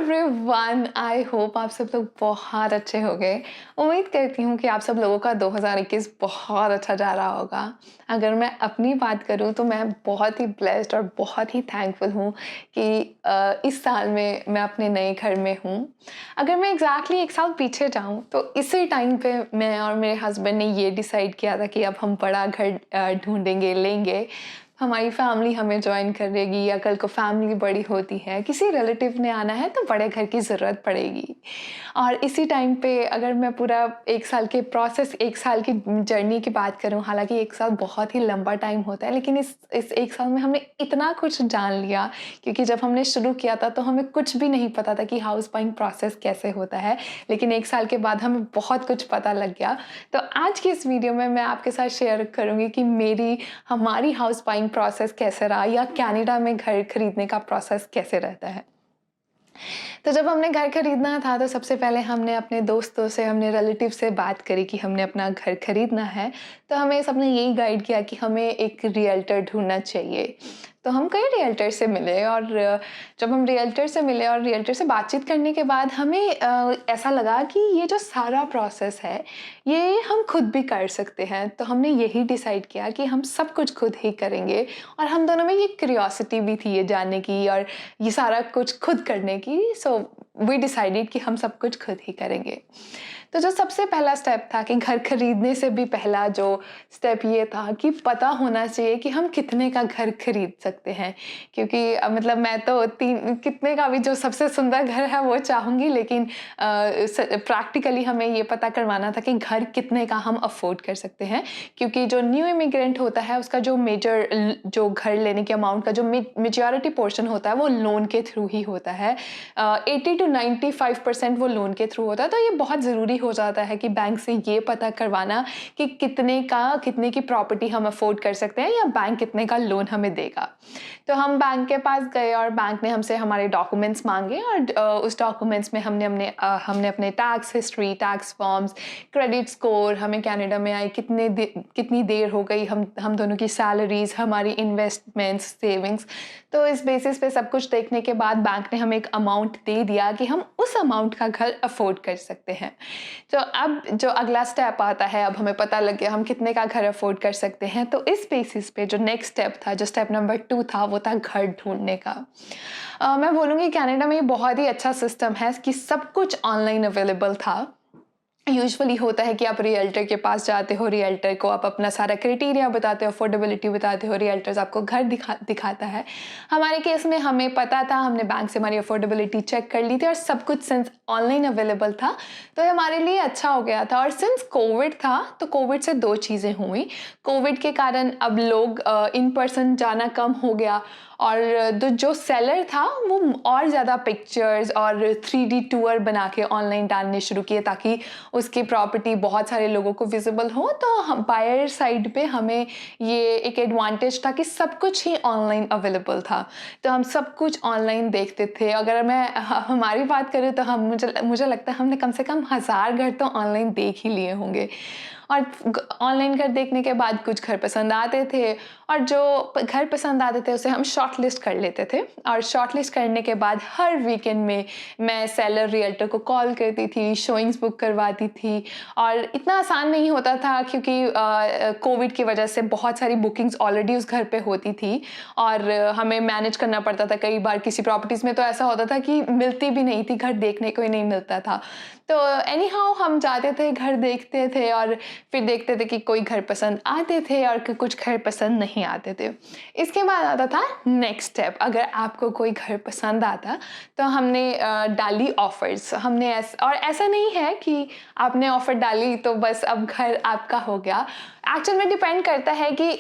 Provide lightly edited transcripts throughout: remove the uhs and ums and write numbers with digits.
Everyone, I hope आप सब लोग बहुत अच्छे होंगे। उम्मीद करती हूँ कि आप सब लोगों का 2021 बहुत अच्छा जा रहा होगा। अगर मैं अपनी बात करूँ तो मैं बहुत ही ब्लेस्ड और बहुत ही थैंकफुल हूँ कि इस साल में मैं अपने नए घर में हूँ। अगर मैं एग्जैक्टली एक साल पीछे जाऊँ तो इसी टाइम पे मैं और मेरे हस्बैंड ने ये डिसाइड किया था कि अब हम बड़ा घर ढूंढेंगे, लेंगे। हमारी फैमिली हमें ज्वाइन करेगी या कल को फैमिली बड़ी होती है, किसी रिलेटिव ने आना है तो बड़े घर की ज़रूरत पड़ेगी। और इसी टाइम पे अगर मैं पूरा एक साल के प्रोसेस, एक साल की जर्नी की बात करूं, हालांकि एक साल बहुत ही लंबा टाइम होता है, लेकिन इस एक साल में हमने इतना कुछ जान लिया। क्योंकि जब हमने शुरू किया था तो हमें कुछ भी नहीं पता था कि हाउस बाइंग प्रोसेस कैसे होता है, लेकिन एक साल के बाद हमें बहुत कुछ पता लग गया। तो आज की इस वीडियो में मैं आपके साथ शेयर करूंगी कि हमारी हाउस बाइंग प्रोसेस कैसे रहा, या कनाडा में घर खरीदने का प्रोसेस कैसे रहता है। तो जब हमने घर खरीदना था तो सबसे पहले हमने अपने दोस्तों से, हमने रिलेटिव से बात करी कि हमने अपना घर खरीदना है। तो हमें सबने यही गाइड किया कि हमें एक रियल्टर ढूंढना चाहिए। तो हम कई रियल्टर से मिले, और जब हम रियल्टर से मिले और रियल्टर से बातचीत करने के बाद हमें ऐसा लगा कि ये जो सारा प्रोसेस है ये हम खुद भी कर सकते हैं। तो हमने यही डिसाइड किया कि हम सब कुछ खुद ही करेंगे। और हम दोनों में ये क्यूरियोसिटी भी थी ये जानने की और ये सारा कुछ खुद करने की। सो वी डिसाइडेड कि हम सब कुछ खुद ही करेंगे। तो जो सबसे पहला स्टेप था कि घर खरीदने से भी पहला जो स्टेप ये था कि पता होना चाहिए कि हम कितने का घर खरीद सकते हैं। क्योंकि मतलब मैं तो कितने का भी जो सबसे सुंदर घर है वो चाहूँगी, लेकिन प्रैक्टिकली हमें ये पता करवाना था कि घर कितने का हम अफोर्ड कर सकते हैं। क्योंकि जो न्यू इमिग्रेंट होता है उसका जो मेजर जो घर लेने के अमाउंट का जो मेजॉरिटी पोर्शन होता है वो लोन के थ्रू ही होता है। 80 to 95% वो लोन के थ्रू होता है। तो ये बहुत ज़रूरी हो जाता है कि बैंक से ये पता करवाना कि कितने की प्रॉपर्टी हम अफोर्ड कर सकते हैं या बैंक कितने का लोन हमें देगा। तो हम बैंक के पास गए और बैंक ने हमसे हमारे डॉक्यूमेंट्स मांगे, और उस डॉक्यूमेंट्स में हमने अपने tax history, tax forms, credit score, हमें कनाडा में आए कितनी देर हो गई, हम दोनों की सैलरीज, हमारी इन्वेस्टमेंट्स, सेविंग्स। तो इस बेसिस पे सब कुछ देखने के बाद बैंक ने हमें एक अमाउंट दे दिया कि हम उस अमाउंट का घर अफोर्ड कर सकते हैं। तो अब जो अगला स्टेप आता है, अब हमें पता लग गया हम कितने का घर अफोर्ड कर सकते हैं। तो इस बेसिस पे जो नेक्स्ट स्टेप था, जो स्टेप नंबर 2 था, वो था घर ढूंढने का। मैं बोलूँगी कनाडा में ये बहुत ही अच्छा सिस्टम है कि सब कुछ ऑनलाइन अवेलेबल था। यूजुअली होता है कि आप रियल्टर के पास जाते हो, रियल्टर को आप अपना सारा क्राइटेरिया बताते हो, अफोर्डेबिलिटी बताते हो, रियल्टर्स आपको घर दिखाता है। हमारे केस में हमें पता था, हमने बैंक से हमारी अफोर्डेबिलिटी चेक कर ली थी और सब कुछ सिंस ऑनलाइन अवेलेबल था तो ये हमारे लिए अच्छा हो गया था। और सिंस कोविड था तो कोविड से दो चीज़ें हुई। कोविड के कारण अब लोग इन पर्सन जाना कम हो गया, और जो सेलर था वो और ज़्यादा पिक्चर्स और 3D टूर बना के ऑनलाइन डालने शुरू किए ताकि उसकी प्रॉपर्टी बहुत सारे लोगों को विजिबल हो। तो बायर साइड पे हमें ये एक एडवांटेज था कि सब कुछ ही ऑनलाइन अवेलेबल था। तो हम सब कुछ ऑनलाइन देखते थे। अगर मैं हमारी बात करूँ तो मुझे लगता है हमने कम से कम 1000 घर तो ऑनलाइन देख ही लिए होंगे। और ऑनलाइन घर देखने के बाद कुछ घर पसंद आते थे, और जो घर पसंद आते थे उसे हम शॉर्ट लिस्ट कर लेते थे। और शॉर्ट लिस्ट करने के बाद हर वीकेंड में मैं सेलर रियल्टर को कॉल करती थी, शोइंग्स बुक करवाती थी। और इतना आसान नहीं होता था क्योंकि कोविड की वजह से बहुत सारी बुकिंग्स ऑलरेडी उस घर पे होती थी, और हमें मैनेज करना पड़ता था। कई बार किसी प्रॉपर्टीज़ में तो ऐसा होता था कि मिलती भी नहीं थी, घर देखने को ही नहीं मिलता था। तो एनी हाउ हम जाते थे, घर देखते थे, और फिर देखते थे कि कोई घर पसंद आते थे और कुछ घर पसंद नहीं आते थे। इसके बाद आता था नेक्स्ट स्टेप। अगर आपको कोई घर पसंद आता तो हमने डाली ऑफर्स। और ऐसा नहीं है कि आपने ऑफर डाली तो बस अब घर आपका हो गया। एक्चुअल में डिपेंड करता है कि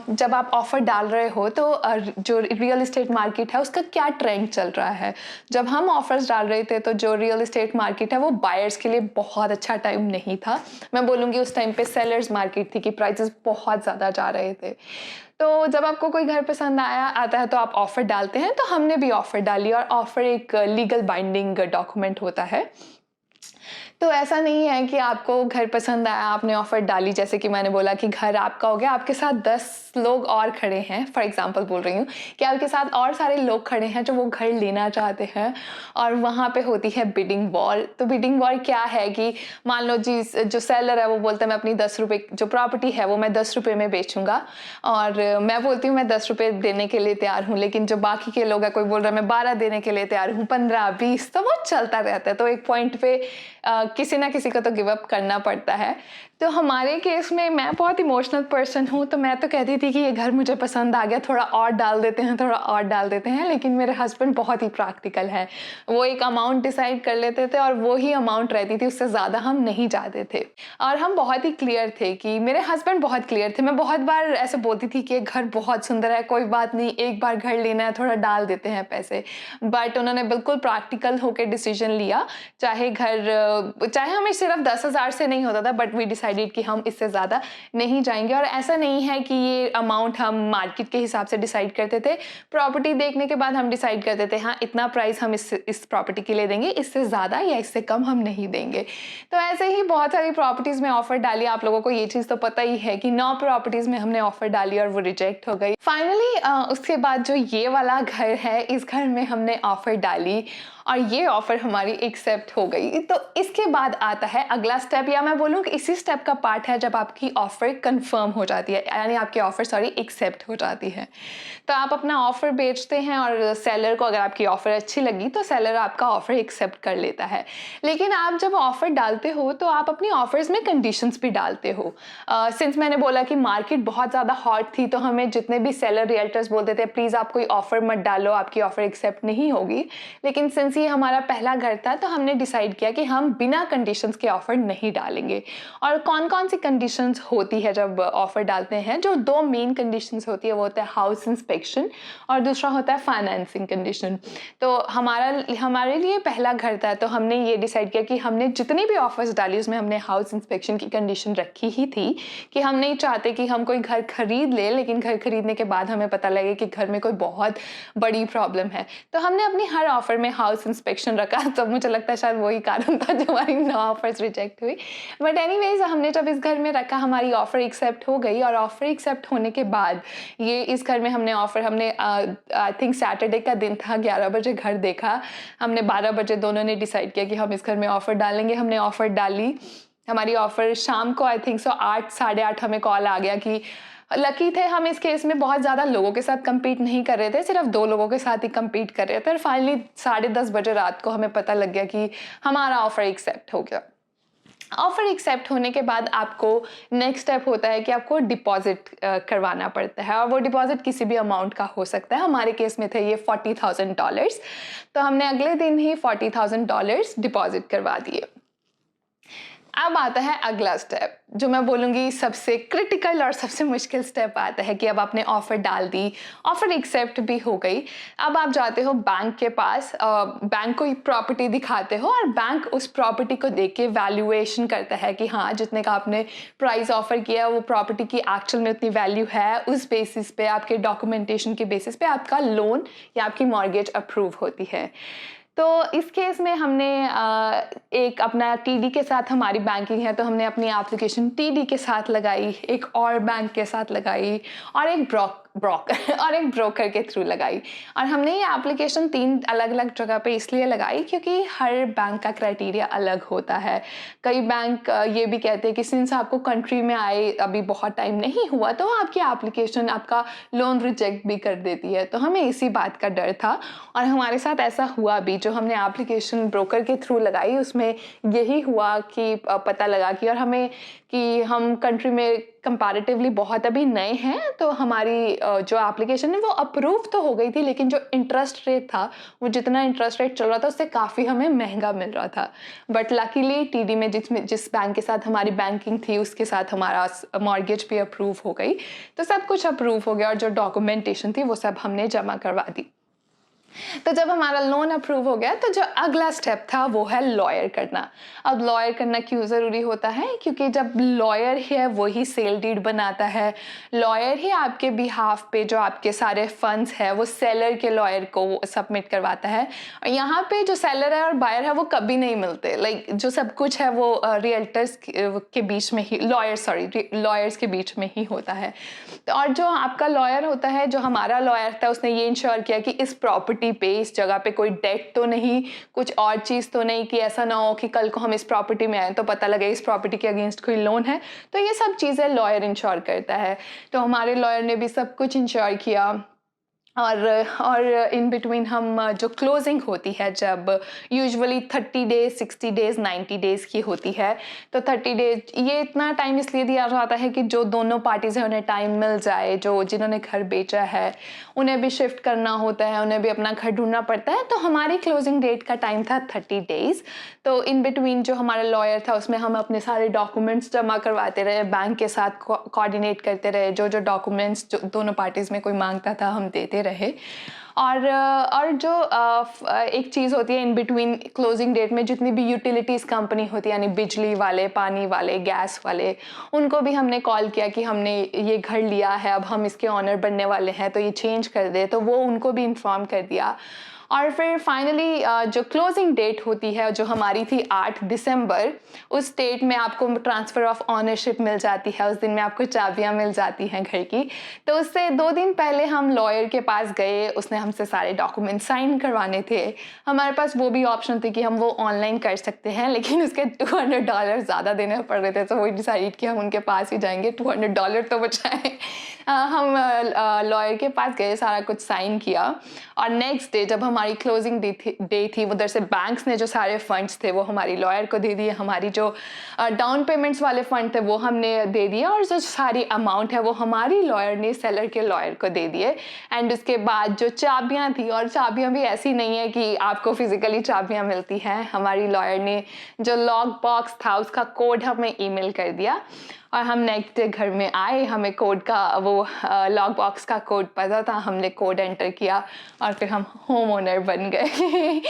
जब आप ऑफर डाल रहे हो तो जो रियल एस्टेट मार्केट है उसका क्या ट्रेंड चल रहा है। जब हम ऑफर्स डाल रहे थे तो जो रियल एस्टेट मार्केट है वो बायर्स के लिए बहुत अच्छा टाइम नहीं था। मैं बोलूँगी उस टाइम पे सेलर्स मार्केट थी कि प्राइसेस बहुत ज़्यादा जा रहे थे। तो जब आपको कोई घर पसंद आता है तो आप ऑफर डालते हैं। तो हमने भी ऑफर डाली, और ऑफर एक लीगल बाइंडिंग डॉक्यूमेंट होता है। तो ऐसा नहीं है कि आपको घर पसंद आया, आपने ऑफ़र डाली, जैसे कि मैंने बोला कि घर आपका हो गया, आपके साथ 10 लोग और खड़े हैं, फॉर एग्ज़ाम्पल बोल रही हूँ कि आपके साथ और सारे लोग खड़े हैं जो वो घर लेना चाहते हैं और वहाँ पे होती है बिडिंग वॉर। तो बिडिंग वॉर क्या है कि मान लो जी जो सेलर है वो बोलता है मैं अपनी ₹10 जो प्रॉपर्टी है वो मैं ₹10 में बेचूँगा और मैं बोलती हूँ मैं ₹10 देने के लिए तैयार हूँ, लेकिन जो बाकी के लोग हैं कोई बोल रहा है मैं 12 देने के लिए तैयार हूँ, 15, 20, तो वो चलता रहता है। तो एक पॉइंट पे किसी ना किसी को तो गिव अप करना पड़ता है। तो हमारे केस में मैं बहुत इमोशनल पर्सन हूँ, तो मैं तो कहती थी कि ये घर मुझे पसंद आ गया, थोड़ा और डाल देते हैं, थोड़ा और डाल देते हैं, लेकिन मेरे हस्बैंड बहुत ही प्रैक्टिकल हैं। वो एक अमाउंट डिसाइड कर लेते थे और वो ही अमाउंट रहती थी, उससे ज़्यादा हम नहीं जाते थे। और हम बहुत ही क्लियर थे कि मेरे हस्बैंड बहुत क्लियर थे। मैं बहुत बार ऐसे बोलती थी कि ये घर बहुत सुंदर है, कोई बात नहीं, एक बार घर लेना है, थोड़ा डाल देते हैं पैसे। बट उन्होंने बिल्कुल प्रैक्टिकल होकर डिसीजन लिया, चाहे हमें सिर्फ 10,000 से नहीं होता था, बट वी डिसाइडेड कि हम इससे ज़्यादा नहीं जाएंगे। और ऐसा नहीं है कि ये अमाउंट हम मार्केट के हिसाब से डिसाइड करते थे, प्रॉपर्टी देखने के बाद हम डिसाइड करते थे हाँ इतना प्राइस हम इस प्रॉपर्टी के लिए देंगे, इससे ज़्यादा या इससे कम हम नहीं देंगे। तो ऐसे ही बहुत सारी प्रॉपर्टीज़ में ऑफर डाली। आप लोगों को ये चीज़ तो पता ही है कि 9 प्रॉपर्टीज़ में हमने ऑफर डाली और वो रिजेक्ट हो गई। फाइनली उसके बाद जो ये वाला घर है, इस घर में हमने ऑफर डाली और ये ऑफ़र हमारी एक्सेप्ट हो गई। तो इसके बाद आता है अगला स्टेप, या मैं बोलूँ कि इसी स्टेप का पार्ट है जब आपकी ऑफ़र कंफर्म हो जाती है, यानी आपकी ऑफ़र एक्सेप्ट हो जाती है। तो आप अपना ऑफ़र बेचते हैं और सेलर को अगर आपकी ऑफ़र अच्छी लगी तो सेलर आपका ऑफ़र एक्सेप्ट कर लेता है। लेकिन आप जब ऑफ़र डालते हो तो आप अपनी ऑफ़र्स में कंडीशंस भी डालते हो। सिंस मैंने बोला कि मार्केट बहुत ज़्यादा हॉट थी, तो हमें जितने भी सेलर रियल्टर्स बोलते थे प्लीज़ आप कोई ऑफ़र मत डालो, आपकी ऑफ़र एक्सेप्ट नहीं होगी। लेकिन सिंस ये हमारा पहला घर था तो हमने डिसाइड किया कि हम बिना कंडीशंस के ऑफर नहीं डालेंगे। और कौन कौन सी कंडीशंस होती है जब ऑफर डालते हैं? जो 2 मेन कंडीशंस होती है वो होता है हाउस इंस्पेक्शन और दूसरा होता है फाइनेंसिंग कंडीशन। तो हमारे लिए पहला घर था, तो हमने ये डिसाइड किया कि हमने जितनी भी ऑफर्स डाली उसमें हमने हाउस इंस्पेक्शन की कंडीशन रखी ही थी कि हम नहीं चाहते कि हम कोई घर खरीद ले, लेकिन घर खरीदने के बाद हमें पता लगे कि घर में कोई बहुत बड़ी प्रॉब्लम है। तो हमने अपनी हर ऑफर में हाउस इंस्पेक्शन रखा। तो मुझे लगता है शायद वही कारण था जो हमारी 9 ऑफर्स रिजेक्ट हुई। बट एनीवेज हमने जब इस घर में रखा हमारी ऑफर एक्सेप्ट हो गई और ऑफर एक्सेप्ट होने के बाद ये इस घर में हमने आई थिंक सैटरडे का दिन था, 11 बजे घर देखा। हमने 12 बजे दोनों ने डिसाइड किया कि हम इस घर में ऑफर डालेंगे। हमने ऑफर डाली, हमारी ऑफर शाम को आई थिंक 8 साढ़े 8 हमें कॉल आ गया कि लकी थे हम इस केस में, बहुत ज़्यादा लोगों के साथ compete नहीं कर रहे थे, सिर्फ 2 लोगों के साथ ही compete कर रहे थे। और फाइनली 10:30 बजे रात को हमें पता लग गया कि हमारा ऑफर एक्सेप्ट हो गया। ऑफर एक्सेप्ट होने के बाद आपको नेक्स्ट स्टेप होता है कि आपको डिपॉजिट करवाना पड़ता है, और वो डिपॉजिट किसी भी अमाउंट का हो सकता है। हमारे केस में थे ये $40,000, तो हमने अगले दिन ही $40,000 डिपॉजिट करवा दिए। अब आता है अगला स्टेप, जो मैं बोलूँगी सबसे क्रिटिकल और सबसे मुश्किल स्टेप आता है कि अब आपने ऑफ़र डाल दी, ऑफ़र एक्सेप्ट भी हो गई। अब आप जाते हो बैंक के पास, बैंक को प्रॉपर्टी दिखाते हो और बैंक उस प्रॉपर्टी को देख के वैल्यूएशन करता है कि हाँ जितने का आपने प्राइस ऑफ़र किया वो प्रॉपर्टी की एक्चुअल में उतनी वैल्यू है। उस बेसिस पे, आपके डॉक्यूमेंटेशन के बेसिस पे आपका लोन या आपकी मॉर्गेज अप्रूव होती है। तो इस केस में हमने एक अपना टीडी के साथ हमारी बैंकिंग है, तो हमने अपनी एप्लीकेशन टीडी के साथ लगाई, एक और बैंक के साथ लगाई और एक ब्रोकर के थ्रू लगाई। और हमने ये एप्लीकेशन 3 अलग-अलग जगह पे इसलिए लगाई क्योंकि हर बैंक का क्राइटेरिया अलग होता है। कई बैंक ये भी कहते हैं कि सिंस आपको कंट्री में आए अभी बहुत टाइम नहीं हुआ तो आपकी एप्लीकेशन आपका लोन रिजेक्ट भी कर देती है। तो हमें इसी बात का डर था और हमारे साथ ऐसा हुआ भी। जो हमने एप्लीकेशन ब्रोकर के थ्रू लगाई उसमें यही हुआ कि पता लगा कि हम कंट्री में कंपैरेटिवली बहुत अभी नए हैं, तो हमारी जो एप्लीकेशन है वो अप्रूव तो हो गई थी, लेकिन जो इंटरेस्ट रेट था, वो जितना इंटरेस्ट रेट चल रहा था उससे काफ़ी हमें महंगा मिल रहा था। बट लकीली टीडी में जिस बैंक के साथ हमारी बैंकिंग थी उसके साथ हमारा मॉर्गेज भी अप्रूव हो गई। तो सब कुछ अप्रूव हो गया और जो डॉक्यूमेंटेशन थी वो सब हमने जमा करवा दी। तो जब हमारा लोन अप्रूव हो गया तो जो अगला स्टेप था वो है लॉयर करना। अब लॉयर करना क्यों ज़रूरी होता है? क्योंकि जब लॉयर है वही सेल डीड बनाता है, लॉयर ही आपके बिहाफ पे जो आपके सारे फंड्स हैं वो सेलर के लॉयर को सबमिट करवाता है। और यहाँ पे जो सेलर है और बायर है वो कभी नहीं मिलते, लाइक जो सब कुछ है वो रियल्टर्स के बीच में ही, लॉयर्स के बीच में ही होता है। तो और जो आपका लॉयर होता है, जो हमारा लॉयर था, उसने ये इंश्योर किया कि इस प्रॉपर्टी पे, इस जगह पे कोई डेट तो नहीं, कुछ और चीज़ तो नहीं, कि ऐसा ना हो कि कल को हम इस प्रॉपर्टी में आए तो पता लगे इस प्रॉपर्टी के अगेंस्ट कोई लोन है। तो ये सब चीज़ें लॉयर इंश्योर करता है। तो हमारे लॉयर ने भी सब कुछ इंश्योर किया। और इन बिटवीन हम जो क्लोजिंग होती है, जब यूजुअली 30 डेज, 60 डेज, 90 डेज़ की होती है, तो 30 डेज ये इतना टाइम इसलिए दिया जाता है कि जो दोनों पार्टीज़ हैं उन्हें टाइम मिल जाए, जो जिन्होंने घर बेचा है उन्हें भी शिफ्ट करना होता है, उन्हें भी अपना घर ढूंढना पड़ता है। तो हमारी क्लोजिंग डेट का टाइम था 30 डेज़। तो इन बिटवीन जो हमारा लॉयर था उसमें हम अपने सारे डॉक्यूमेंट्स जमा करवाते रहे, बैंक के साथ कोऑर्डिनेट करते रहे, जो जो डॉक्यूमेंट्स जो दोनों पार्टीज़ में कोई मांगता था हम देते रहे। और जो एक चीज़ होती है इन बिटवीन क्लोजिंग डेट में, जितनी भी यूटिलिटीज़ कंपनी होती है, यानी बिजली वाले, पानी वाले, गैस वाले, उनको भी हमने कॉल किया कि हमने ये घर लिया है, अब हम इसके ऑनर बनने वाले हैं, तो ये चेंज कर दे। तो वो उनको भी इन्फॉर्म कर दिया। और फिर फाइनली जो क्लोजिंग डेट होती है, जो हमारी थी 8 दिसंबर, उस डेट में आपको ट्रांसफ़र ऑफ ऑनरशिप मिल जाती है, उस दिन में आपको चाबियां मिल जाती हैं घर की। तो उससे 2 दिन पहले हम लॉयर के पास गए, उसने हमसे सारे डॉक्यूमेंट साइन करवाने थे। हमारे पास वो भी ऑप्शन थी कि हम वो ऑनलाइन कर सकते हैं, लेकिन उसके $200 ज़्यादा देने पड़ रहे थे, तो वही डिसाइड कि हम उनके पास ही जाएंगे, $200 तो बचाएं। हम लॉयर के पास गए, सारा कुछ साइन किया। और नेक्स्ट डे जब हमारी क्लोजिंग डे थी, उधर से बैंक्स ने जो सारे फंड्स थे वो हमारी लॉयर को दे दिए, हमारी जो डाउन पेमेंट्स वाले फंड थे वो हमने दे दिए, और जो सारी अमाउंट है वो हमारी लॉयर ने सेलर के लॉयर को दे दिए। एंड उसके बाद जो चाबियां थी, और चाबियां भी ऐसी नहीं है कि आपको फिजिकली चाबियां मिलती हैं, हमारी लॉयर ने जो लॉक बॉक्स था उसका कोड हमें ईमेल कर दिया, और हम नेक्स्ट डे घर में आए, हमें कोड का वो लॉक बॉक्स का कोड पता था, हमने कोड एंटर किया और फिर हम होम ओनर बन गए।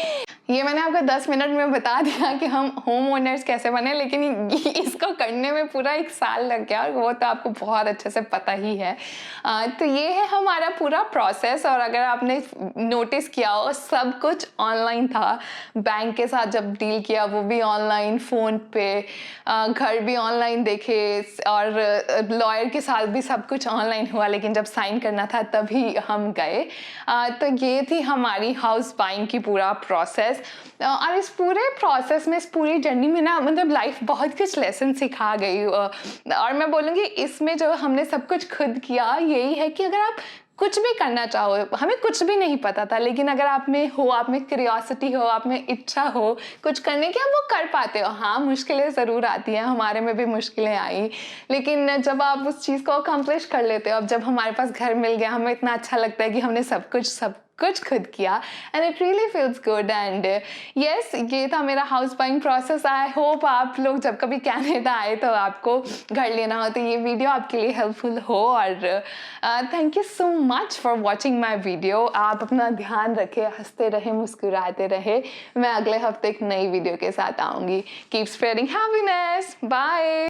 ये मैंने आपको 10 मिनट में बता दिया कि हम होम ओनर्स कैसे बने, लेकिन इसको करने में पूरा 1 साल लग गया, और वो तो आपको बहुत अच्छे से पता ही है। तो ये है हमारा पूरा प्रोसेस। और अगर आपने नोटिस किया हो, सब कुछ ऑनलाइन था। बैंक के साथ जब डील किया वो भी ऑनलाइन, फ़ोन पे, घर भी ऑनलाइन देखे, और लॉयर के साथ भी सब कुछ ऑनलाइन हुआ, लेकिन जब साइन करना था तभी हम गए। तो ये थी हमारी हाउस बाइंग की पूरा प्रोसेस। और इस पूरे प्रोसेस में, इस पूरी जर्नी में ना, मतलब लाइफ बहुत कुछ लेसन सिखा गई। और मैं बोलूँगी इसमें जो हमने सब कुछ खुद किया, यही है कि अगर आप कुछ भी करना चाहो, हमें कुछ भी नहीं पता था, लेकिन अगर आप में हो, आप में क्यूरियोसिटी हो, आप में इच्छा हो कुछ करने की, आप वो कर पाते हो। हाँ, मुश्किलें ज़रूर आती हैं, हमारे में भी मुश्किलें आई, लेकिन जब आप उस चीज़ को अकम्प्लिश कर लेते हो, अब जब हमारे पास घर मिल गया, हमें इतना अच्छा लगता है कि हमने सब कुछ खुद किया, and it really feels good. And yes, ये था मेरा house buying process. I hope आप लोग जब कभी कनाडा आए तो आपको घर लेना हो तो ये वीडियो आपके लिए हेल्पफुल हो। और thank you so much for watching my video. आप अपना ध्यान रखें, हंसते रहे, मुस्कुराते रहे। मैं अगले हफ्ते एक नई वीडियो के साथ आऊँगी। Keep spreading happiness. बाय।